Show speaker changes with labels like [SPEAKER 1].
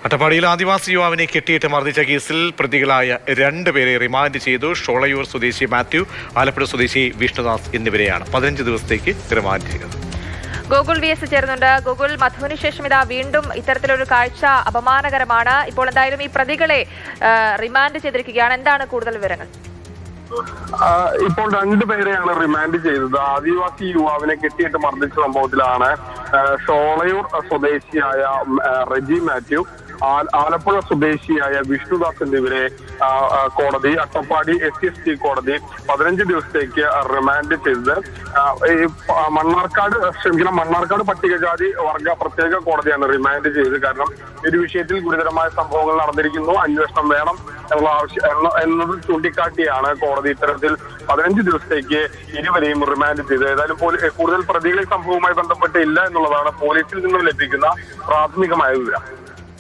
[SPEAKER 1] അട്ടപ്പാടിയിൽ ആദിവാസി യുവാവിനെ കെട്ടിയിട്ട് മർദ്ദിച്ച കേസിൽ പ്രതികളായ 2 പേരെ റിമാൻഡ് ചെയ്തു. ഷോളയൂർ സ്വദേശി മാത്യു, ആലപ്പുഴ സ്വദേശി വിഷ്ണുദാസ് എന്നിവരെയാണ് 15 ദിവസത്തേക്ക് റിമാൻഡ് ചെയ്തത്.
[SPEAKER 2] Google VS ചേർന്നുണ്ട്. ഗൂഗിൾ, മധുവിന് ശേഷം ഇതാ വീണ്ടും ഇത്തരത്തിലൊരു കാഴ്ച അപമാനകരമാണ്. ഇപ്പോൾ എന്തായാലും ഈ പ്രതികളെ റിമാൻഡ് ചെയ്തിരിക്കുകയാണ്. എന്താണ് കൂടുതൽ വിവരങ്ങൾ?
[SPEAKER 3] ഇപ്പോൾ 2 പേരെയാണ് റിമാൻഡ് ചെയ്തത്. ആദിവാസി യുവാവിനെ കെട്ടിയിട്ട് മർദ്ദിച്ച സംഭവത്തിലാണ് ഷോളയൂർ സ്വദേശിയായ റെജി മാത്യു, ആലപ്പുഴ സ്വദേശിയായ വിഷ്ണുദാസ് എന്നിവരെ കോടതി, അട്ടപ്പാടി SC കോടതി 15 ദിവസത്തേക്ക് റിമാൻഡ് ചെയ്തത്. മണ്ണാർക്കാട് പട്ടികജാതി വർഗ പ്രത്യേക കോടതിയാണ് റിമാൻഡ് ചെയ്തത്. കാരണം ഒരു വിഷയത്തിൽ ഗുരുതരമായ സംഭവങ്ങൾ നടന്നിരിക്കുന്നു, അന്വേഷണം വേണം എന്നുള്ള എന്നത് ചൂണ്ടിക്കാട്ടിയാണ് കോടതി ഇത്തരത്തിൽ 15 ദിവസത്തേക്ക് ഇരുവരെയും റിമാൻഡ് ചെയ്തത്. ഏതായാലും കൂടുതൽ പ്രതികളെ സംഭവവുമായി ബന്ധപ്പെട്ട് ഇല്ല എന്നുള്ളതാണ് പോലീസിൽ നിന്നും ലഭിക്കുന്ന പ്രാഥമികമായ വിവരം.